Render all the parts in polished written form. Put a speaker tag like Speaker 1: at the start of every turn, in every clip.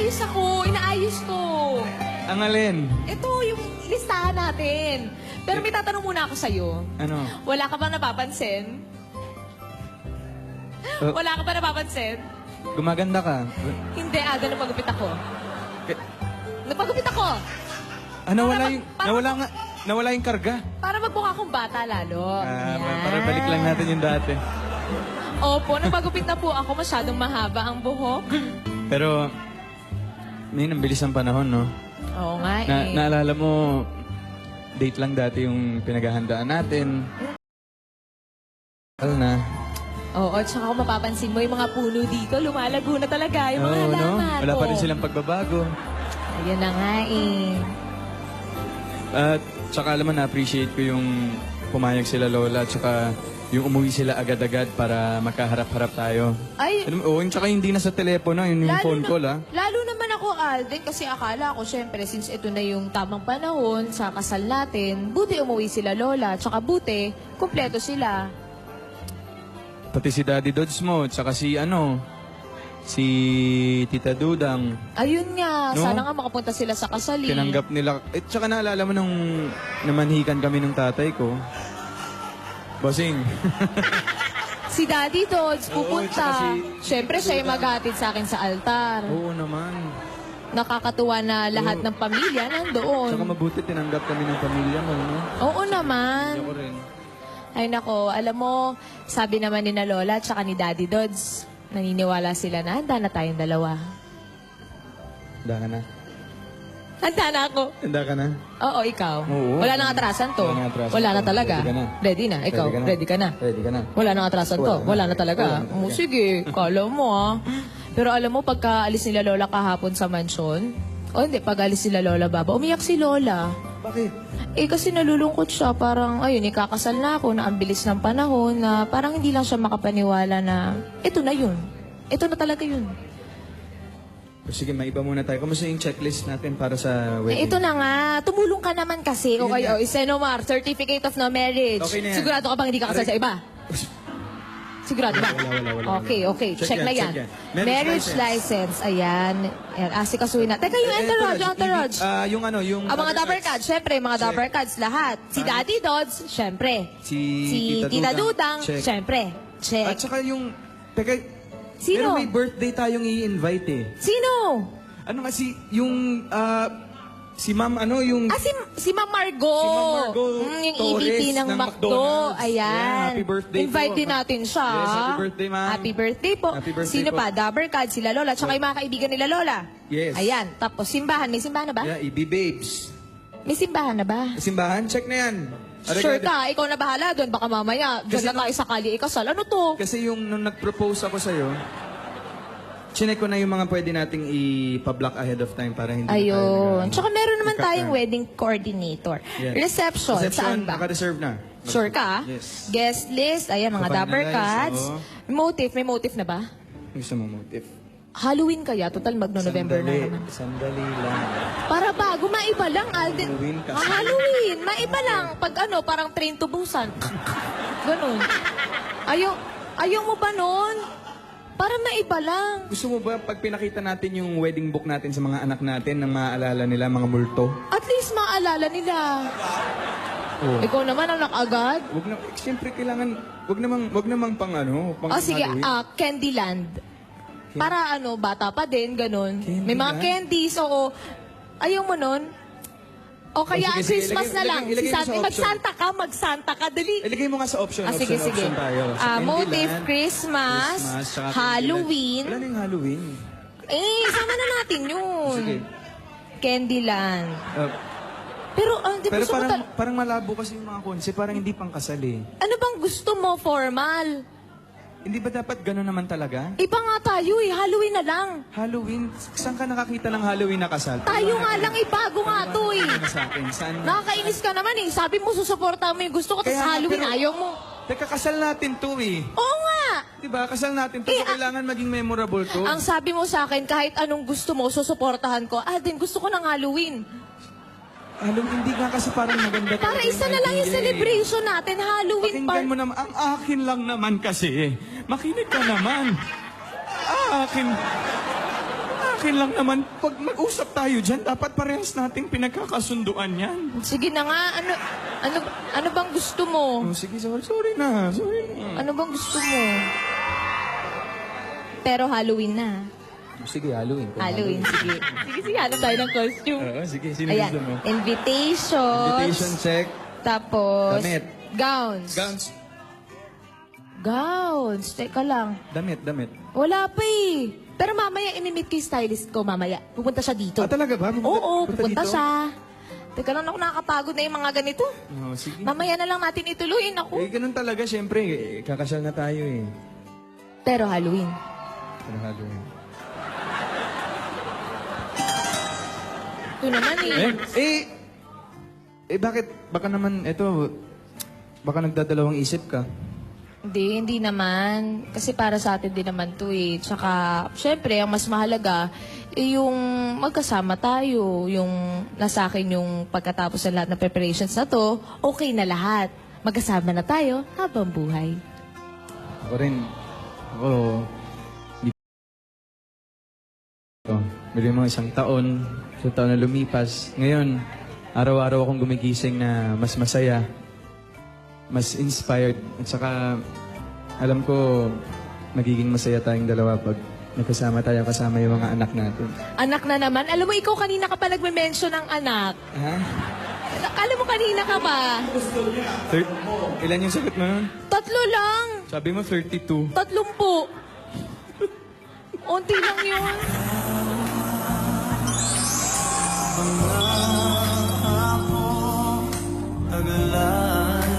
Speaker 1: Nag-aayos ako. Inaayos ko.
Speaker 2: Ang alin?
Speaker 1: Ito yung listahan natin. Pero may tatanong muna ako sa'yo.
Speaker 2: Ano?
Speaker 1: Wala ka ba napapansin? Wala ka ba napapansin?
Speaker 2: Gumaganda ka.
Speaker 1: Hindi, aga napagupit ako.
Speaker 2: Eh,
Speaker 1: Napagupit ako.
Speaker 2: Nawala yung karga.
Speaker 1: Para magmukha akong bata lalo. Yan.
Speaker 2: Para balik lang natin yung dati.
Speaker 1: Opo, napagupit na po ako. Masyadong mahaba ang buhok.
Speaker 2: Pero, may bilis ang panahon, no?
Speaker 1: Oo nga eh.
Speaker 2: Naalala mo, date lang dati yung pinaghahandaan natin. Na.
Speaker 1: Oo, tsaka kung mapapansin mo, yung mga puno dito, lumalago na talaga. Yung mga
Speaker 2: Oo, no?
Speaker 1: halaman.
Speaker 2: Wala pa rin silang pagbabago.
Speaker 1: Ayan na nga eh.
Speaker 2: At tsaka alam mo, na-appreciate ko yung pumayag sila Lola at tsaka yung umuwi sila agad-agad para magkaharap-harap tayo.
Speaker 1: Ay,
Speaker 2: Oo, yung tsaka hindi na sa telepono, yun yung phone call, ha?
Speaker 1: Lalo naman ako, Alden, kasi akala ko, syempre, since ito na yung tamang panahon sa kasal natin, buti umuwi sila Lola, tsaka buti, kumpleto sila.
Speaker 2: Pati si Daddy Dodds mo, tsaka si si Tita Dudang.
Speaker 1: Ayun nga,
Speaker 2: No?
Speaker 1: sana nga makapunta sila sa kasal. eh.
Speaker 2: Tinanggap nila. Tsaka naalala mo nung namanhikan kami ng tatay ko. Bossing.
Speaker 1: Si Daddy Dodds pupunta.
Speaker 2: tsaka
Speaker 1: Syempre, siya yung maghatid sa akin sa altar.
Speaker 2: Oo naman.
Speaker 1: Nakakatuwa na lahat ng pamilya nandoon.
Speaker 2: Tsaka mabuti tinanggap kami ng pamilya mo, no?
Speaker 1: Oo naman.
Speaker 2: Ako rin.
Speaker 1: Ay nako, alam mo, sabi naman ni na Lola at ni Daddy Dodds, naniniwala sila na handa na tayong dalawa.
Speaker 2: Handa ka na?
Speaker 1: Handa na ako.
Speaker 2: Handa ka na?
Speaker 1: Oo, ikaw.
Speaker 2: Oo.
Speaker 1: Wala nang atrasan to.
Speaker 2: Wala nang atrasan
Speaker 1: Wala na
Speaker 2: to.
Speaker 1: talaga.
Speaker 2: Ready ka na.
Speaker 1: Ready na. Ikaw, ready ka na.
Speaker 2: Ready ka na.
Speaker 1: Wala nang atrasan to. Wala na talaga.
Speaker 2: Wala na talaga.
Speaker 1: Sige, kala mo ah. Pero alam mo, pagka alis nila Lola kahapon sa mansyon, hindi, pag alis nila Lola Baba, umiyak si Lola.
Speaker 2: Bakit?
Speaker 1: Kasi nalulungkot siya. Parang, ayun, ikakasal na ako na ang bilis ng panahon na parang hindi lang siya makapaniwala na ito na yun. Ito na talaga yun.
Speaker 2: Sige, maiba muna tayo. Kamusta yung checklist natin para sa wedding?
Speaker 1: Ito na nga. Tumulong ka naman kasi.
Speaker 2: Yun
Speaker 1: Okay,
Speaker 2: nga.
Speaker 1: Senomar, Certificate of No Marriage.
Speaker 2: Okay na yan.
Speaker 1: Sigurado ka bang hindi ka kasal sa iba? Sigurado ba?
Speaker 2: Wala.
Speaker 1: Okay. Check na yan.
Speaker 2: check yan.
Speaker 1: Marriage license. Ayan. Asikasuhin na. Teka, yung entourage.
Speaker 2: Yung
Speaker 1: Ang mga dapper cards, syempre, mga
Speaker 2: Check.
Speaker 1: dapper cards, lahat. Si Daddy Dodds, syempre.
Speaker 2: Si
Speaker 1: Tita Dudang,
Speaker 2: check.
Speaker 1: syempre. Check.
Speaker 2: At saka yung, teka,
Speaker 1: Sino?
Speaker 2: pero may birthday tayong i-invite eh.
Speaker 1: Sino?
Speaker 2: Ano nga si Ma'am, yung...
Speaker 1: Si Ma'am Margo.
Speaker 2: Si Ma'am Margo
Speaker 1: Yung
Speaker 2: Torres
Speaker 1: EVP ng
Speaker 2: ng
Speaker 1: McDo.
Speaker 2: McDonald's.
Speaker 1: Ayan.
Speaker 2: Yeah, happy birthday
Speaker 1: Invite
Speaker 2: po.
Speaker 1: din natin siya.
Speaker 2: Yes, happy birthday, ma'am.
Speaker 1: Happy birthday po.
Speaker 2: Happy birthday
Speaker 1: Sino
Speaker 2: po.
Speaker 1: pa? Dabber Card, sila Lola. Tsaka yung mga kaibigan nila Lola.
Speaker 2: Yes.
Speaker 1: Ayan. Tapos simbahan. May simbahan na ba?
Speaker 2: Yeah, EB Babes.
Speaker 1: May simbahan na ba?
Speaker 2: Simbahan, check na yan.
Speaker 1: Sure ka. Ikaw na bahala doon. Baka mamaya, dyan na tayo sakali ikasal. Ano to?
Speaker 2: Kasi nung nag-propose ako sa'yo, chinek ko na yung mga pwede nating i-pa-block ahead of time para hindi
Speaker 1: Ayun. Tsaka meron naman tayong wedding coordinator.
Speaker 2: Yes.
Speaker 1: Reception. Saan ba?
Speaker 2: Naka-reserve na.
Speaker 1: Sure ka?
Speaker 2: Yes.
Speaker 1: Guest list. Ayan, mga Dabber
Speaker 2: Finalize,
Speaker 1: Cards.
Speaker 2: oo.
Speaker 1: Motive. May motive na ba?
Speaker 2: Gusto mo motive?
Speaker 1: Halloween kaya? Total, magno-November na naman.
Speaker 2: Sandali lang.
Speaker 1: Para bago, maiba lang, Alden.
Speaker 2: Halloween kasi.
Speaker 1: Halloween, maiba lang. Pag parang train to Busan. Ganon. Ayaw mo ba nun? Para maiba lang.
Speaker 2: Gusto mo ba pag pinakita natin yung wedding book natin sa mga anak natin nang maaalala nila mga multo?
Speaker 1: At least maalala nila.
Speaker 2: Oh.
Speaker 1: Ikaw naman ang agad.
Speaker 2: Siyempre kailangan, wag namang pang
Speaker 1: Sige,
Speaker 2: Halloween.
Speaker 1: Candyland. Para bata pa din, ganon. May mga
Speaker 2: Candyland?
Speaker 1: candies, oo. Ayaw mo nun? O kaya
Speaker 2: sige,
Speaker 1: Christmas na lang.
Speaker 2: ilagay mo sa option.
Speaker 1: Magsanta ka, dali.
Speaker 2: Ilagay mo nga sa option.
Speaker 1: Sige.
Speaker 2: Option tayo. Sa
Speaker 1: Motive,
Speaker 2: Candyland,
Speaker 1: Christmas,
Speaker 2: tsaka
Speaker 1: Halloween.
Speaker 2: Candyland. Wala na yung Halloween.
Speaker 1: Sama na natin yun.
Speaker 2: Sige.
Speaker 1: Candyland. Pero, di ba
Speaker 2: Pero
Speaker 1: gusto mo
Speaker 2: parang malabo kasi yung mga concept. Parang hindi pang kasal eh.
Speaker 1: ano bang gusto mo, formal?
Speaker 2: Hindi ba dapat gano'n naman talaga?
Speaker 1: Iba nga tayo Halloween na lang.
Speaker 2: Halloween? Saan ka nakakita ng Halloween na kasal?
Speaker 1: Tayo nga lang, bago nga to
Speaker 2: Ano sa akin? Saan?
Speaker 1: Nakakainis ka naman Sabi mo, susuporta mo yung gusto ko, tapos
Speaker 2: Kaya nga,
Speaker 1: Halloween,
Speaker 2: pero-
Speaker 1: ayaw mo.
Speaker 2: Teka, kasal natin to eh.
Speaker 1: Oo nga.
Speaker 2: Diba? Kasal natin to. So, kailangan maging memorable to.
Speaker 1: Ang sabi mo sa akin, kahit anong gusto mo, susuportahan ko. Din, gusto ko ng Halloween.
Speaker 2: Halloween, hindi nga kasi parang maganda
Speaker 1: Para
Speaker 2: talaga
Speaker 1: isa na lang yung
Speaker 2: idea eh.
Speaker 1: celebration natin, Halloween
Speaker 2: Pakinggan mo naman. Ang akin lang naman kasi. Makinig ka naman. Akin. akin lang naman, pag mag-usap tayo dyan, dapat parehas nating pinagkakasunduan yan.
Speaker 1: Sige na nga, ano bang gusto mo?
Speaker 2: Oh, sige, sorry na.
Speaker 1: Ano bang gusto mo? Pero Halloween na.
Speaker 2: Sige, Halloween.
Speaker 1: Halloween, sige. Sige, hanap tayo ng costume.
Speaker 2: Oo, sige, sino
Speaker 1: Ayan,
Speaker 2: gusto mo?
Speaker 1: invitations.
Speaker 2: Invitation check.
Speaker 1: Tapos,
Speaker 2: Damit.
Speaker 1: gowns. Gowns. Teka lang.
Speaker 2: Damit.
Speaker 1: Wala pa eh. Pero mamaya inimit ko yung stylist ko mamaya. Pupunta siya dito.
Speaker 2: Ah, talaga ba?
Speaker 1: Oo, pupunta
Speaker 2: dito?
Speaker 1: siya. Teka lang ako nakakapagod na yung mga ganito.
Speaker 2: Oo, sige.
Speaker 1: Mamaya na lang natin ituloy. Ako.
Speaker 2: Eh, ganun talaga, syempre. Kakasal na tayo eh.
Speaker 1: Pero Halloween.
Speaker 2: Ano Halloween?
Speaker 1: Ito naman eh.
Speaker 2: Bakit? Baka naman, baka nagdadalawang isip ka.
Speaker 1: Hindi naman. Kasi para sa atin din naman to eh. Tsaka, syempre, ang mas mahalaga, yung magkasama tayo. Yung nasa akin yung pagkatapos ng lahat ng preparations na to, okay na lahat. Magkasama na tayo habang buhay.
Speaker 2: Ako rin. Bili mo isang taon na lumipas. Ngayon, araw-araw akong gumigising na mas masaya, mas inspired. At saka, alam ko, magiging masaya tayong dalawa pag nagkasama tayo kasama yung mga anak natin.
Speaker 1: Anak na naman. Alam mo, ikaw kanina ka pa nagme-mention ng anak.
Speaker 2: Ha?
Speaker 1: Alam mo, kanina ka pa.
Speaker 2: Ilan yung sagot mo nun?
Speaker 1: 3 lang.
Speaker 2: Sabi mo 32.
Speaker 1: 30. Unti lang yun.
Speaker 3: Tagalay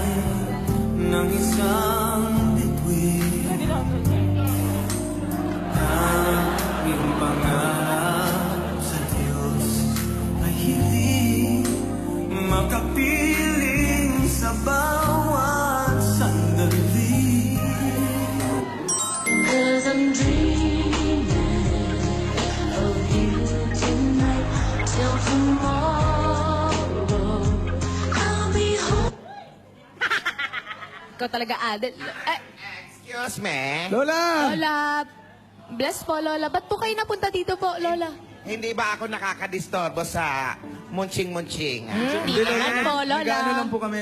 Speaker 3: ng isang bituin, tanging pangarap sa Diyos ay hiling makapiling sa bawat sandali.
Speaker 4: 'Cause I'm dreaming of you tonight till tomorrow. I'll be home.
Speaker 1: Ikaw talaga, Adel.
Speaker 5: Excuse me?
Speaker 2: Lola!
Speaker 1: Lola. Bless po, Lola. Ba't po kayo napunta dito po, Lola?
Speaker 5: Hindi ba ako nakakadistorbo sa munching-munching?
Speaker 1: Hindi naman po, Lola.
Speaker 2: Nag-ano lang po kami.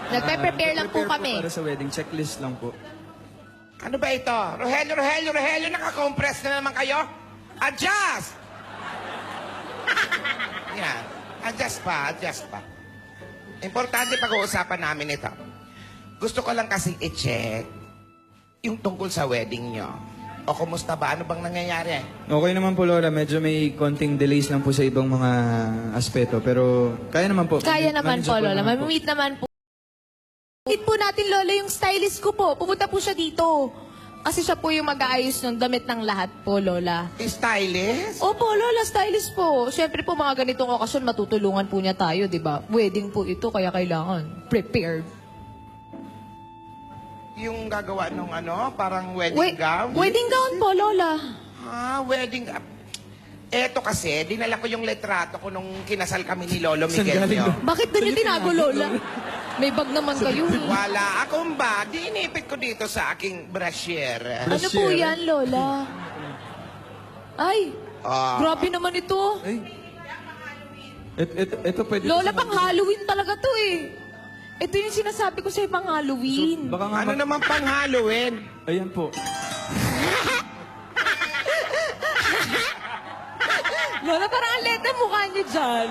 Speaker 1: Nagpe-prepare lang po kami.
Speaker 2: Para sa wedding. Checklist lang po.
Speaker 5: Ano ba ito? Rogelio, naka-compress na naman kayo? Adjust! Yan. Adjust pa. Importante pag-uusapan namin ito. Gusto ko lang kasing i-check yung tungkol sa wedding nyo. O kumusta ba? Ano bang nangyayari?
Speaker 2: Okay naman po, Lola. Medyo may konting delays lang po sa ibang mga aspeto. Pero kaya naman po.
Speaker 1: Kaya naman po,
Speaker 2: Manageable
Speaker 1: Lola.
Speaker 2: naman po.
Speaker 1: Mamimit naman po. Meet po natin, Lola, yung stylist ko po. Pupunta po siya dito. Kasi siya po yung mag-aayos ng damit ng lahat po, Lola.
Speaker 5: Stylist?
Speaker 1: Opo, Lola, stylist po. Siyempre po, mga ganitong okasyon, matutulungan po niya tayo, di ba? Wedding po ito, kaya kailangan prepared.
Speaker 5: Yung gagawa nung parang wedding gown?
Speaker 1: Wedding gown po, Lola.
Speaker 5: Wedding gown. Eto kasi, dinala ko yung letrato ko nung kinasal kami ni Lolo
Speaker 2: Saan
Speaker 5: Miguel
Speaker 2: galing
Speaker 5: nyo.
Speaker 2: to?
Speaker 1: Bakit doon yung tinago, Lola? May bag naman kayo eh.
Speaker 5: Wala akong bag. Di inipit ko dito sa aking brasier.
Speaker 1: Ano po yan, Lola? Ay,
Speaker 5: Ah.
Speaker 1: grabe naman ito.
Speaker 2: Ay. Ito pwede.
Speaker 1: Lola, pang Halloween talaga to eh. Ito yung sinasabi ko sa'yo, pang Halloween.
Speaker 2: Baka nga
Speaker 5: Ano naman pang Halloween?
Speaker 2: Ayan po.
Speaker 1: Lola, parang ang liit na mukha niyo dyan.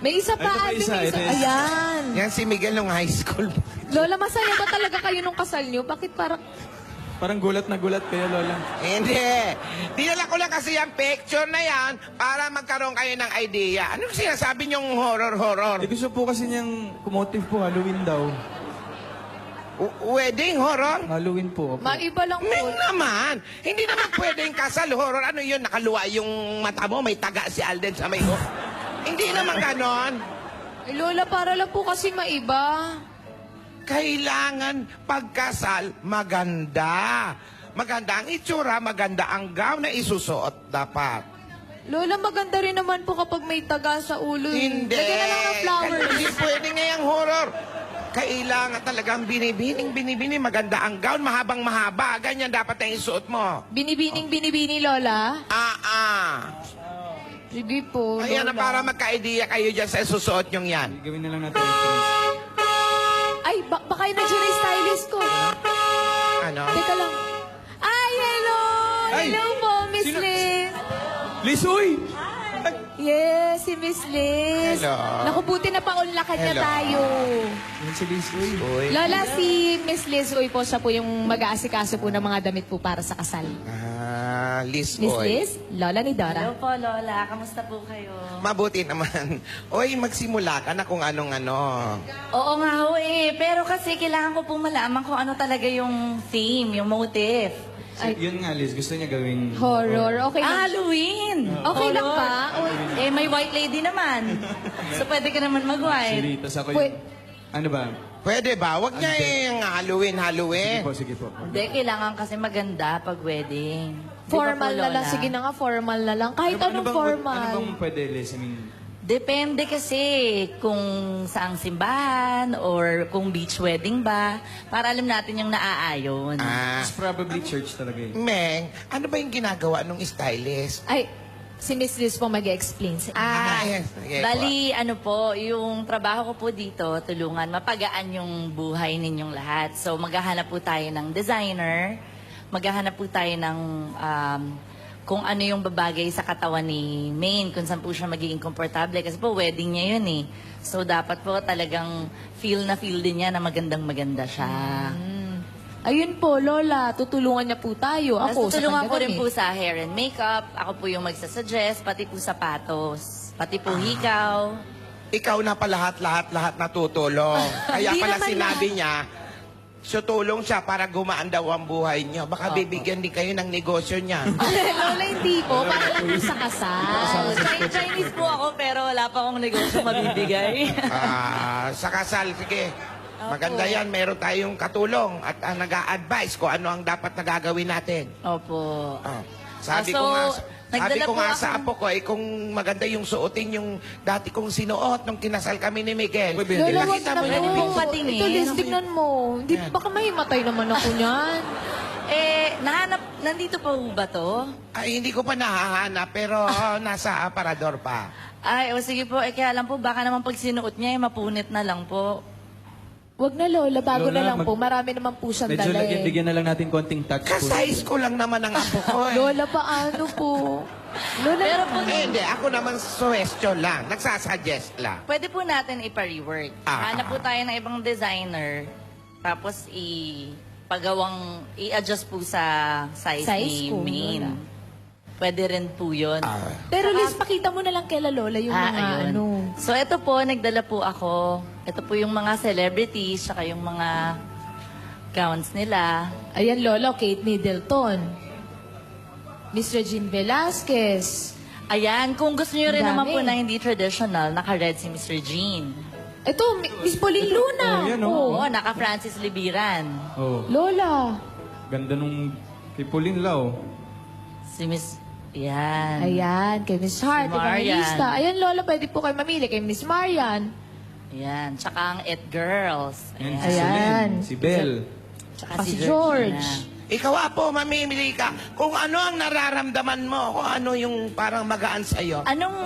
Speaker 1: May isa pa,
Speaker 2: Ito pa
Speaker 1: ate,
Speaker 2: isa,
Speaker 1: may isa.
Speaker 2: ito isa.
Speaker 1: Ayan.
Speaker 5: Yan si Miguel nung high school.
Speaker 1: Lola, masaya ba talaga kayo nung kasal niyo? Bakit parang...
Speaker 2: Parang gulat na gulat kayo, Lola.
Speaker 5: Hindi. Dinala ko lang kasi yung picture na yan para magkaroon kayo ng idea. Ano sinasabi niyong horror?
Speaker 2: Eh, gusto po kasi niyang kumotive po, Halloween daw.
Speaker 5: Wedding horror?
Speaker 2: Halloween po. Opo.
Speaker 1: Maiba lang po.
Speaker 5: Ming naman. Hindi naman pwedeng kasal horror. Ano yun? Nakaluwa yung mata mo. May taga si Alden sa may Hindi naman ganon.
Speaker 1: Eh, Lola, para lang po kasi maiba.
Speaker 5: Kailangan pagkasal, maganda. Maganda ang itsura, maganda ang gown na isusuot dapat.
Speaker 1: Lola, maganda rin naman po kapag may taga sa ulo. Eh.
Speaker 5: Hindi.
Speaker 1: Lagyan na lang ng flowers.
Speaker 5: Hindi pwede ngayang horror. Kailangan talagang binibining, maganda ang gown, mahaba. Ganyan dapat na isuot mo.
Speaker 1: Binibini, Lola. Sige po,
Speaker 5: Ayan na
Speaker 1: Lola.
Speaker 5: para magka-idea kayo dyan sa susuot nyong yan.
Speaker 2: Gawin na lang natin reference.
Speaker 1: Ay, baka yung nag-jury stylist ko.
Speaker 5: Ano?
Speaker 1: Teka lang. Ay, hello!
Speaker 2: Ay!
Speaker 1: Hello po, Miss
Speaker 2: Sino-
Speaker 1: Liz.
Speaker 2: Liz, uy!
Speaker 1: Yes, si Miss Liz.
Speaker 5: Hello.
Speaker 1: Naku, buti na paunlakan niya
Speaker 5: Hello.
Speaker 1: tayo.
Speaker 2: Yan si Liz, uy.
Speaker 5: Uy.
Speaker 1: Lola, si Miss Liz Uy po, siya po yung mag-aasikaso po ng mga damit po para sa kasal.
Speaker 5: Liz,
Speaker 1: Miss
Speaker 5: oy.
Speaker 1: Liz, Lola ni Dora.
Speaker 6: Hello po, Lola. Kamusta po kayo?
Speaker 5: Mabuti naman. Oy, magsimula ka na kung anong-ano.
Speaker 6: Oo nga ho eh. Pero kasi kailangan ko pong malaman kung ano talaga yung theme, yung motive.
Speaker 2: Yun nga, Liz. Gusto niya gawing...
Speaker 1: Horror, okay lang.
Speaker 6: Halloween!
Speaker 1: Okay lang
Speaker 6: Horror.
Speaker 1: ba? Uy,
Speaker 6: Eh, may white lady naman. So, pwede ka naman
Speaker 2: Si
Speaker 6: mag-white.
Speaker 2: Ritas, ako
Speaker 1: Wait.
Speaker 2: yung... Ano ba?
Speaker 5: Pwede ba? Huwag niya yung
Speaker 2: Sige
Speaker 5: Halloween.
Speaker 2: po.
Speaker 6: Hindi, kailangan kasi maganda pag wedding. Di ba
Speaker 1: formal
Speaker 6: po,
Speaker 1: na lang.
Speaker 6: Lola?
Speaker 1: Sige na nga, formal na lang. Kahit anong formal.
Speaker 2: Ano bang pwede, Liz? I mean,
Speaker 6: Depende kasi kung saang simbahan or kung beach wedding ba, para alam natin yung naaayon.
Speaker 2: it's probably church talaga eh.
Speaker 5: Meng, ano ba yung ginagawa nung stylist?
Speaker 1: Ay, si Miss Liz po mag-explain sa inyo.
Speaker 5: Yes. Okay,
Speaker 6: Bali, ano po, yung trabaho ko po dito, tulungan, mapagaan yung buhay ninyong lahat. So, maghahanap po tayo ng designer, maghahanap po tayo ng kung ano yung babagay sa katawan ni Maine, kung saan po siya magiging komportable. Kasi po, wedding niya yun eh. So, dapat po talagang feel na feel din niya na magandang-maganda siya.
Speaker 1: Ayun po, Lola, tutulungan niya po tayo.
Speaker 6: Tapos
Speaker 1: Ako, sa
Speaker 6: tutulungan ko rin po
Speaker 1: pagdagamit.
Speaker 6: sa hair and makeup. Ako po yung magsasuggest, pati po sapatos, pati po hikaw.
Speaker 5: Ikaw na pa lahat natutulong. Kaya
Speaker 1: Hindi
Speaker 5: pala
Speaker 1: naman
Speaker 5: sinabi niya, tutulong siya para gumaan daw ang buhay niyo. Baka bibigyan din kayo ng negosyo niya.
Speaker 1: Lola, hindi po. Para lang po sa kasal.
Speaker 6: Chinese po ako, pero wala pa akong negosyo mabibigay.
Speaker 5: Sa kasal, sige. Maganda yan, meron tayong katulong at nag-a-advise kung ano ang dapat na gagawin natin.
Speaker 6: Opo.
Speaker 5: Sabi
Speaker 6: So,
Speaker 5: ko nga,
Speaker 6: nagdala po
Speaker 5: sa
Speaker 6: ako-
Speaker 5: apo ko, kung maganda yung suotin yung dati kong sinuot nung kinasal kami ni Miguel.
Speaker 1: Lola, wag
Speaker 5: Nakita mo
Speaker 1: naman
Speaker 5: yung
Speaker 6: Pwede
Speaker 1: po.
Speaker 6: pong patingin.
Speaker 1: Ito, Liz, tignan mo. Hindi, baka mahimatay naman ako niyan.
Speaker 6: Nandito pa po ba to?
Speaker 5: Ay, hindi ko pa nahahanap, pero nasa aparador pa.
Speaker 6: Ay, sige po, kaya lang po, baka naman pag sinuot niya, mapunit na lang po.
Speaker 1: Wag na, Lola. Bago
Speaker 2: Lola,
Speaker 1: na lang po. Marami naman po siyang
Speaker 2: Medyo
Speaker 1: dala eh.
Speaker 2: bigyan na lang natin konting touch po.
Speaker 5: Kasize ko lang naman ang apo ko eh.
Speaker 1: Lola, paano po? Lola,
Speaker 6: Pero po,
Speaker 5: Hindi, ako naman suggestion lang. Nagsasuggest lang.
Speaker 6: pwede po natin ipa-rework. Hanap po tayo ng ibang designer, tapos i-adjust po sa size
Speaker 1: Size
Speaker 6: ni
Speaker 1: ko,
Speaker 6: Maine.
Speaker 1: Lola.
Speaker 6: Pwede rin po yun.
Speaker 1: pero Liz, pakita mo na lang kay Lola yung mga
Speaker 6: ayun.
Speaker 1: ano.
Speaker 6: So, ito po, nagdala po ako. Ito po yung mga celebrities, saka yung mga gowns nila.
Speaker 1: Ayan, Lola, Kate Middleton. Miss Regine Velasquez.
Speaker 6: Ayan, kung gusto niyo rin
Speaker 1: Ang
Speaker 6: naman
Speaker 1: dami.
Speaker 6: po na hindi traditional, naka-red si Mr. Jean.
Speaker 1: Ito, Miss Pauline Luna.
Speaker 2: Oh, yan, oh.
Speaker 6: Oo, naka-Francis Libiran.
Speaker 2: Oh,
Speaker 1: Lola.
Speaker 2: ganda nung kay Pauline Lau.
Speaker 6: Si Miss... Yan.
Speaker 1: Ayan, kay Miss Hart,
Speaker 6: Si Marian.
Speaker 1: Evangelista. Ayan, Lola, pwede po kayo mamili kay Miss Marian.
Speaker 6: Ayan. Tsaka ang It Girls.
Speaker 2: Yan,
Speaker 6: Ayan.
Speaker 2: si
Speaker 1: Ayan.
Speaker 2: Celine, si Belle.
Speaker 6: Tsaka
Speaker 1: Si George.
Speaker 5: Ikaw, Apo, mamimili ka. Kung ano ang nararamdaman mo, kung ano yung parang magaan sa'yo.
Speaker 6: Anong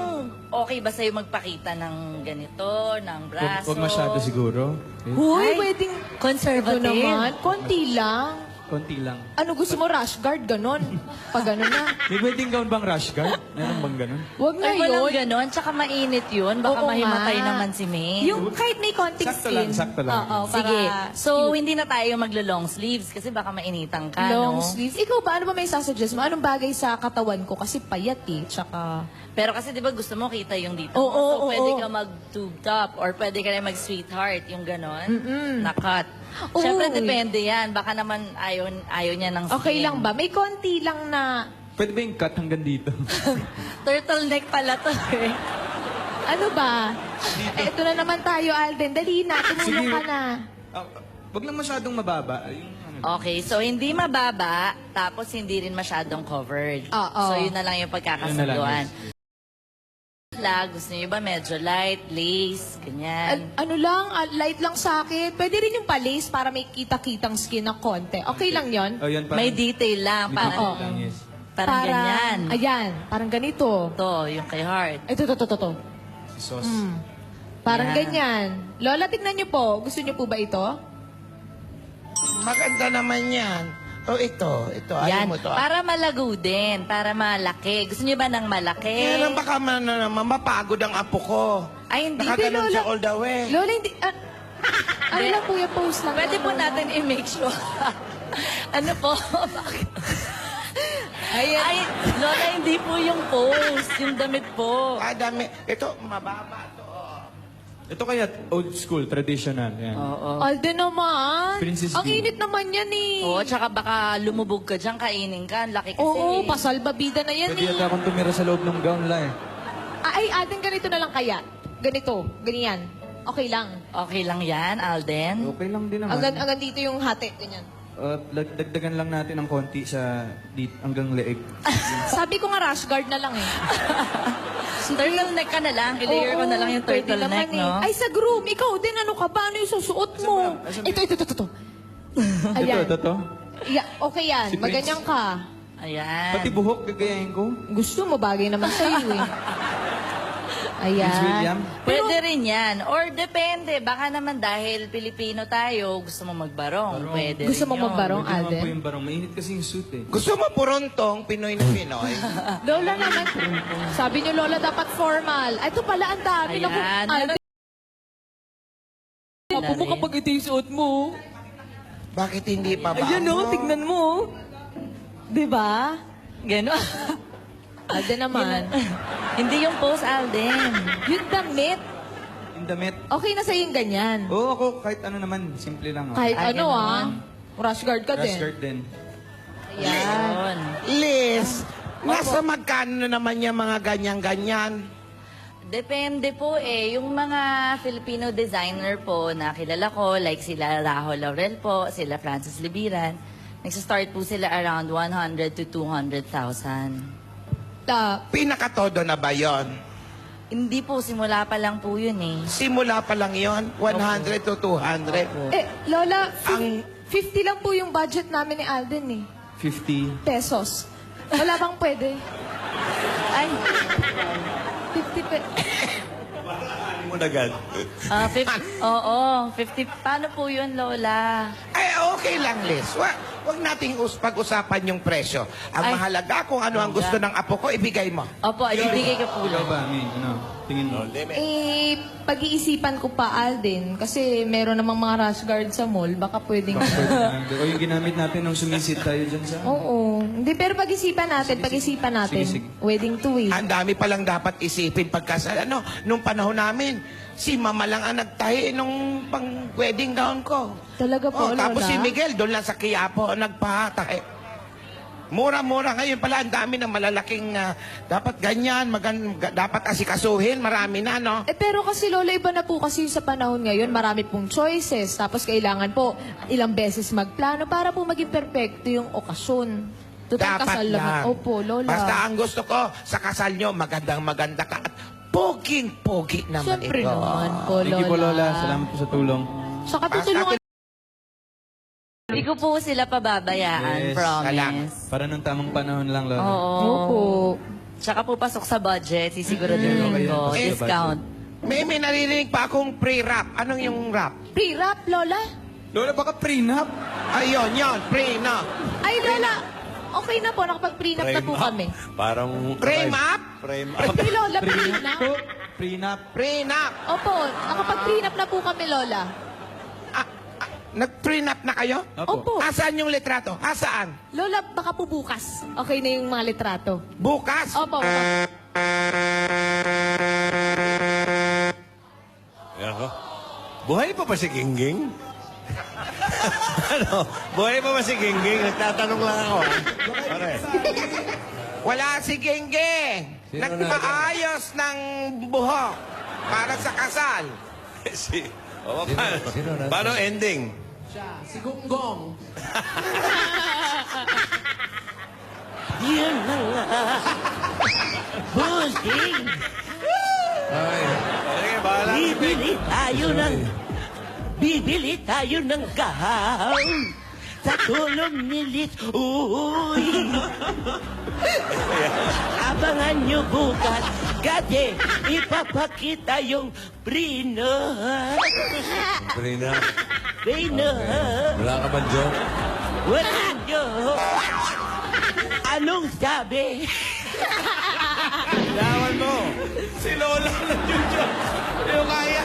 Speaker 6: okay ba sa'yo magpakita ng ganito, ng braso?
Speaker 2: Huwag masyado siguro. Okay?
Speaker 1: Huy,
Speaker 6: Ay,
Speaker 1: pwedeng... Ito
Speaker 6: Conservative.
Speaker 1: naman, konti lang.
Speaker 2: Konti lang.
Speaker 1: Ano gusto mo, rash guard, ganon? Pag ganon na.
Speaker 2: May wedding gown bang rash guard? Meron bang ganun?
Speaker 1: Huwag na
Speaker 6: Ay, walang
Speaker 1: yun.
Speaker 6: ganon. Tsaka mainit yun. Baka
Speaker 1: Oo
Speaker 6: mahimatay
Speaker 1: nga.
Speaker 6: naman si May.
Speaker 1: Yung kahit may konting
Speaker 2: Sakto
Speaker 1: skin.
Speaker 2: lang, sakto lang.
Speaker 1: Oo, para
Speaker 6: Sige. So, hindi na tayo maglo-long sleeves kasi baka mainitan ka,
Speaker 1: long
Speaker 6: no?
Speaker 1: sleeves. Ikaw ba, ano ba may sasuggest mo? Anong bagay sa katawan ko? Kasi payat eh. Tsaka...
Speaker 6: Pero kasi di ba gusto mo kita yung dito
Speaker 1: Oo,
Speaker 6: mo? So,
Speaker 1: oo,
Speaker 6: pwede
Speaker 1: oo.
Speaker 6: ka mag-tube top or pwede ka rin mag-sweetheart, yung ganon. Na-cut.
Speaker 1: Oo.
Speaker 6: Siyempre, depende yan. Baka naman ayaw niya ng skin.
Speaker 1: Okay lang ba? May konti lang na...
Speaker 2: Pwede ba yung cut hanggang dito?
Speaker 6: Turtleneck pala to eh.
Speaker 1: Ano ba? Ito na naman tayo, Alden. Dali na, tumulong ka na.
Speaker 2: Wag lang masyadong mababa. Yung, ano,
Speaker 6: Okay, so hindi mababa, tapos hindi rin masyadong covered.
Speaker 1: Oo.
Speaker 6: So yun na lang yung
Speaker 2: Yun na lang,
Speaker 6: pagkakasunduan. Gusto niyo ba medyo light, lace, ganyan?
Speaker 1: Ano lang, light lang sa akin. Pwede rin yung pa-lace para may kita-kitang skin ng konti. Okay lang yon.
Speaker 2: Oh, yun parang...
Speaker 6: May detail lang,
Speaker 2: may
Speaker 6: parang,
Speaker 2: detail lang, yes.
Speaker 6: parang ganyan.
Speaker 1: Ayan, parang ganito.
Speaker 6: Ito, yung kay Heart.
Speaker 1: Ito.
Speaker 2: Si Sauce.
Speaker 1: Parang
Speaker 6: Yan.
Speaker 1: ganyan. Lola, tignan niyo po. Gusto niyo po ba ito?
Speaker 5: Maganda naman yan. O ito.
Speaker 6: Yan,
Speaker 5: Ayaw mo to.
Speaker 6: para malago din, para malaki. Gusto niyo ba ng malaki?
Speaker 5: Kaya baka naman mapagod ang apo ko.
Speaker 6: Ay, hindi.
Speaker 5: Nakaganon
Speaker 1: Lola.
Speaker 5: siya all the way.
Speaker 1: Lola, hindi... ano lang po yung post lang.
Speaker 6: Pwede po
Speaker 1: Lola.
Speaker 6: natin i-make sure. Ano po? Bakit?
Speaker 1: Ayan.
Speaker 6: Ay, Lola, hindi po yung post, yung damit po.
Speaker 5: Dami. Ito, mababa to.
Speaker 2: Ito kaya old school, traditional. Yan.
Speaker 6: Oo.
Speaker 1: Alden naman.
Speaker 2: Princess
Speaker 1: Ang
Speaker 2: View.
Speaker 1: init naman yan eh.
Speaker 6: Oo, tsaka baka lumubog ka dyan, kainin ka. Ang laki kasi.
Speaker 1: Oo, pasalbabida na yan
Speaker 2: Pwede
Speaker 1: eh.
Speaker 2: yata akong tumira sa loob ng gown lang eh.
Speaker 1: Ay, Alden, ganito na lang kaya. Ganito, ganyan. Okay lang.
Speaker 6: Okay lang yan, Alden.
Speaker 2: Okay lang din naman.
Speaker 1: Hanggang dito yung hati, ganyan.
Speaker 2: Dagdagan lang natin ng konti sa hanggang leeg.
Speaker 6: Ah.
Speaker 1: Sabi ko nga rash guard na lang eh.
Speaker 6: Turtleneck ka na lang. I-layer ko na lang yung
Speaker 1: pwede
Speaker 6: turtleneck,
Speaker 1: naman
Speaker 6: no?
Speaker 1: eh. Ay, sa groom, ikaw din, ano ka ba? Ano yung susuot mo? Ito. Ayan.
Speaker 2: Ito.
Speaker 1: Yeah, okay yan,
Speaker 2: Si Prince.
Speaker 1: maganyan ka.
Speaker 6: Ayan.
Speaker 2: Pati buhok, gagayahin ko.
Speaker 1: Gusto mo, bagay naman sa'yo eh. Ayan.
Speaker 2: Prince William.
Speaker 6: Pwede rin yan. Or depende. Baka naman dahil Pilipino tayo, gusto mo magbarong. Pwede
Speaker 1: Gusto
Speaker 6: rin
Speaker 1: mo
Speaker 6: yun.
Speaker 1: magbarong?
Speaker 2: Pwede naman
Speaker 1: Alden?
Speaker 2: po yung barong. Mainit kasi yung suit eh.
Speaker 5: Gusto mo purontong Pinoy na Pinoy?
Speaker 1: Lola naman. Sabi niyo, Lola, dapat formal. Ay, ito pala, ang dami. Naku,
Speaker 6: Ayan.
Speaker 1: Alden.
Speaker 6: Na
Speaker 1: Apo mo
Speaker 6: rin.
Speaker 1: kapag ito yung suot mo.
Speaker 5: Bakit hindi pa ba?
Speaker 1: Ayan o, tignan mo. Diba?
Speaker 6: Gano'n.
Speaker 1: Alden naman.
Speaker 6: Hindi yung post, Alden.
Speaker 1: Yung damit.
Speaker 2: Yung damit.
Speaker 1: Okay na sa'yo yung ganyan.
Speaker 2: Oo, ako kahit ano naman. Simple lang. Oh.
Speaker 1: Kahit
Speaker 6: Ay,
Speaker 1: ano
Speaker 6: ganun.
Speaker 1: Rush guard ka
Speaker 2: Dress
Speaker 1: din.
Speaker 2: skirt din.
Speaker 1: Ayan.
Speaker 6: Yun.
Speaker 5: Liz, nasa magkano na naman yung mga ganyan-ganyan?
Speaker 6: Depende po eh. Yung mga Filipino designer po na kilala ko, like sila Rajo Laurel po, sila Francis Libiran, nagsistart po sila around 100 to 200,000.
Speaker 5: Pinakatodo na ba yon?
Speaker 6: Hindi po, simula pa lang po yun eh.
Speaker 5: Simula pa lang yon 100 to 200.
Speaker 1: Lola,
Speaker 5: Ang-
Speaker 1: 50 lang po yung budget namin ni Alden eh.
Speaker 2: 50.
Speaker 1: Pesos. Wala bang pwede?
Speaker 6: Ay,
Speaker 1: 50 pesos.
Speaker 6: oo, 50. Paano po yun, Lola?
Speaker 5: Ay, okay lang, Liz. Wag nating pag-usapan yung presyo. Ang
Speaker 6: Ay.
Speaker 5: mahalaga kung ano ang gusto ng apo ko, ibigay mo.
Speaker 6: Opo, ibigay ko po
Speaker 2: Ikaw
Speaker 6: lang.
Speaker 2: ba, May? Ano? Tingin mo?
Speaker 1: Pag-iisipan ko pa, Alden, kasi meron namang mga rash guard sa mall, baka pwedeng...
Speaker 2: O yung ginamit natin nung sumisid tayo dyan sa...
Speaker 1: Oo. Hindi, pero pag-isipan natin,
Speaker 2: Sige.
Speaker 1: Wedding to eh.
Speaker 5: Ang dami palang dapat isipin pagkasal. Ano, nung panahon namin, si Mama lang ang nagtahi nung pang-wedding gown ko.
Speaker 1: Talaga po,
Speaker 5: Tapos
Speaker 1: Lola?
Speaker 5: si Miguel, doon lang sa Quiapo nagpatahi. Mura-mura ngayon pala, ang dami ng malalaking, dapat ganyan, dapat asikasuhin, marami na, no?
Speaker 1: Pero kasi Lola, iba na po kasi sa panahon ngayon, marami pong choices. Tapos kailangan po ilang beses magplano para po maging perfecto yung okasyon. Total
Speaker 5: Dapat
Speaker 1: kasal naman.
Speaker 5: lang.
Speaker 1: Opo, Lola.
Speaker 5: Basta ang gusto ko, sa kasal nyo, magandang-maganda ka at poging-pogi naman
Speaker 1: Siyempre
Speaker 5: ito.
Speaker 1: naman po, Lola.
Speaker 2: Thank you po, Lola. Salamat po sa tulong.
Speaker 1: Saka tutulungan.
Speaker 6: Hindi ko po sila pababayaan,
Speaker 2: Yes.
Speaker 6: promise.
Speaker 2: Para nung tamang panahon lang, Lola.
Speaker 6: Oo.
Speaker 1: Opo.
Speaker 6: Tsaka po pasok sa budget, sisiguraduhin
Speaker 2: Okay,
Speaker 6: ko.
Speaker 2: pasok sa
Speaker 6: Discount.
Speaker 5: May naririnig pa akong pre-rap. Anong yung rap?
Speaker 1: Pre-rap, Lola?
Speaker 2: Lola, baka prenup?
Speaker 5: Ayun, yun, pre-rap.
Speaker 1: Ay, Lola, okay na po. Nakapag-prenup na po kami.
Speaker 7: Parang...
Speaker 5: Pre-map?
Speaker 1: Ay, Lola, prenup.
Speaker 2: Po, prenup.
Speaker 5: Pre-nap.
Speaker 1: Opo, nakapag-prenup na po kami, Lola.
Speaker 5: Nag-pre-nap na kayo?
Speaker 1: Opo.
Speaker 5: Asaan yung litrato? Asaan?
Speaker 1: Lola, baka po bukas. Okay na yung mga litrato.
Speaker 5: Bukas?
Speaker 1: Opo, bukas.
Speaker 7: Ako. Buhay pa ba si Gingging? Ano? Buhay pa ba si Gingging? Nagtatanong lang ako. Pare.
Speaker 5: Wala si Genggeng. Nagpaayos ng buhok para sa kasal.
Speaker 7: Si... O, paano ending?
Speaker 3: Si Gunggong.
Speaker 7: Yan na nga. Bossing!
Speaker 8: Bibili tayo ng gown sa tulong ni Liz. Uy! Abangan nyo bukas kasi ipapakita yung Brina.
Speaker 7: Brina,
Speaker 8: Brina.
Speaker 7: wala ka bang joke?
Speaker 8: Wala nyo. Anong sabi?
Speaker 7: Lawan mo.
Speaker 5: Si Lola lang yung joke. Yung kaya.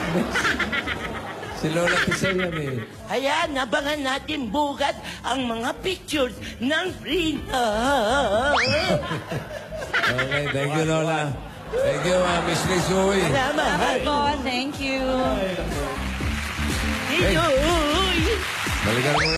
Speaker 7: Si Lola Tisay yan eh.
Speaker 8: Ayan, abangan natin bukas ang mga pictures ng Brina.
Speaker 7: Okay, thank you, Lola. Thank you, Miss Liz Uy.
Speaker 8: Salamat.
Speaker 6: Thank you.
Speaker 8: Uy!
Speaker 7: Balikan mo.